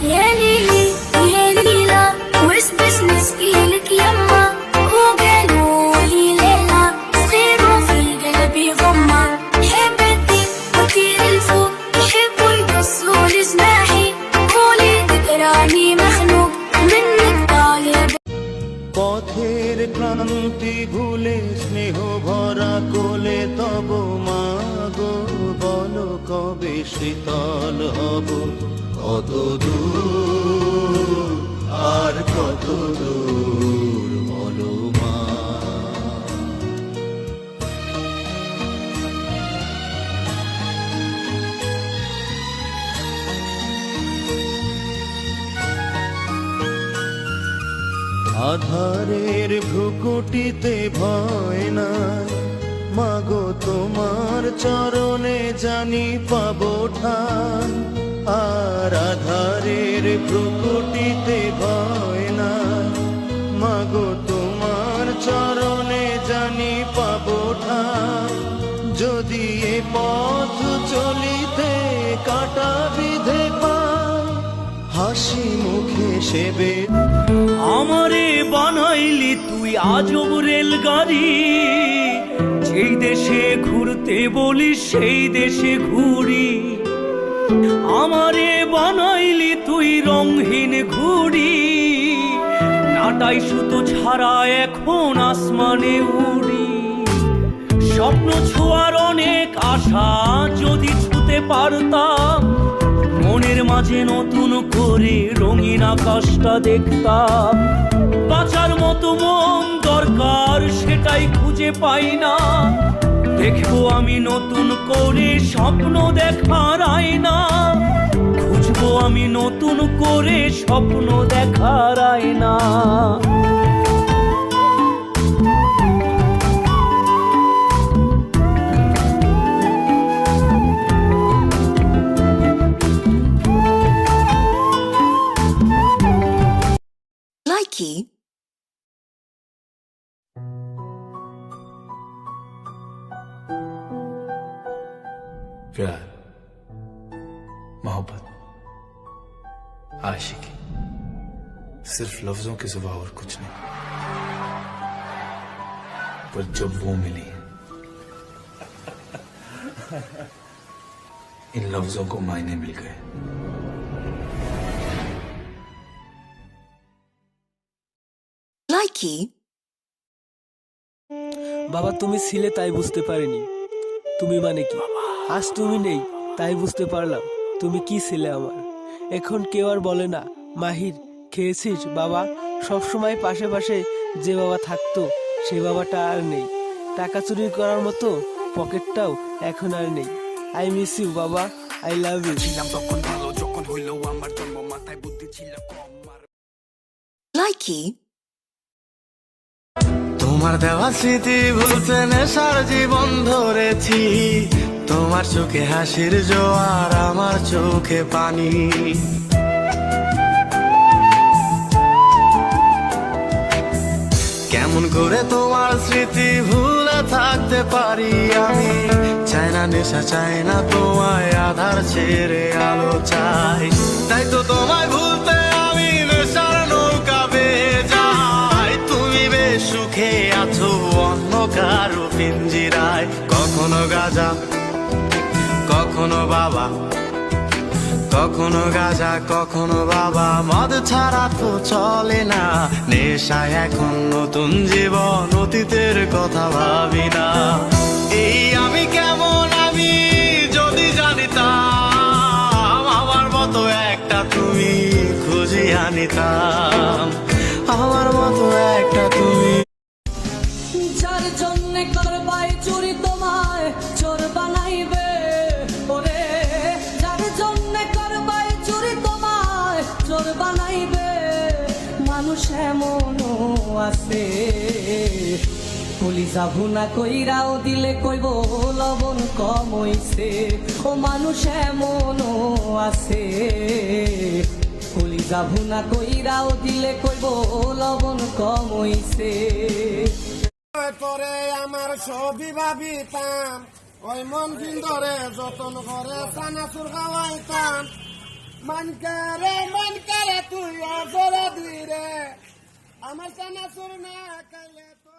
يا ليلي يا ليلى وسبسنا سقيلك يما وقالوا لي ليلى صغير وفي القلب يغمى حبتي وطير الفوق يحبوا يقصوا لجناحي قولي تقراني مخنوق منك طالب পথের ক্লান্তি ভুলে স্নেহ ভরা কোলে তব মা গো বলো কবে শীতল হব কত দূর আর কত দূর বলো মা। আধারের ভ্রুকুটিতে ভয় নাই মাগো তোমার চরণে জানি পাবো ঠান আর আধারের ভ্রুকুটিতে ভয় নাই মাগো তোমার চরণে জানি পাবো ঠান যদি এ পথ চলিতে কাটা বিধে পায় হাসি মুখে সেবে আমারে বানাইলি তুই আজব রেলগাড়ি যেই দেশে ঘুরতে বলিস সেই দেশে ঘুরি আমারে বানাইলি তুই রঙহীন ঘুড়ি নাটাই সুতো ছাড়া এখন আসমানে উড়ি স্বপ্ন ছোঁয়ার অনেক আশা যদি ছুতে পারতাম মনের মাঝে নতুন করে রঙিন আকাশটা দেখতাম বাঁচার মতো মন দরকার সেটাই খুঁজে পাই না দেখবো আমি নতুন করে স্বপ্ন দেখার আয়না খুঁজবো আমি নতুন করে স্বপ্ন দেখার আয়না। Likey प्यार मोहब्बत आशिकी सिर्फ लफ्जों के सिवा और कुछ नहीं पर जब वो मिली इन लफ्जों को मायने मिल गए। Likey বাবা তুমি ছিলে তাই বুঝতে পারিনি তুমি মানে কি আজ তুমি নেই তাই বুঝতে পারলাম তুমি কি ছিলে আমার এখন কেউ আর বলে না মাহির খেয়েছিস বাবা সবসময় পাশে পাশে যে বাবা থাকতো সে বাবাটা আর নেই টাকা চুরি করার মতো পকেটটাও এখন আর নেই আই মিস ইউ বাবা আই লাভ ইউ তখন ভালো যখন হইলো আমার জন্ম মাথায় বুদ্ধি ছিল কম Likey তোমার দেওয়া স্মৃতি ভুলতে নেশার জীবন ধরেছি তোমার চোখে হাসির জোয়ার আমার চোখে পানি কেমন করে তোমার স্মৃতি ভুলে থাকতে পারি আমি চাই না নেশা চাই না তোমায় আধার ছেড়ে আলো চাই তাই তো তোমায় ভুলতে আমি নেশার নৌকা বেয়ে যাই তুমি বেশ সুখে আছো অন্য কারো পিঞ্জিরায় কখনো গাজা কখনো বাবা কখনো গাজা কখনো বাবা মদ ছাড়া তো চলে না নেশায় এখন নতুন জীবন অতীতের কথা ভাবি না এই আমি কেমন আমি যদি জানিতাম আমার মতো একটা তুমি খুঁজি আনিতাম আমার মতো একটা তুমি যার জন্যে করবাই চুরি তোমায় চোর বানাইবে ওরে যার জন্যে করবাই চুরি তোমায় চোর বানাইবে মানুষ এমনও আছে কলিজা ভুনা কইরাও দিলে কইব লবণ কম হইছে ও মানুষ এমনও আছে কলিজা ভুনা কইরাও দিলে কইব লবণ কম হইছে পরে আমার ছবি ভাবিতাম ওই মন ধরে যতন করে চানাচুর খাওয়াইতাম মানকে রে মান আমার চানাচুর না খাইলে তো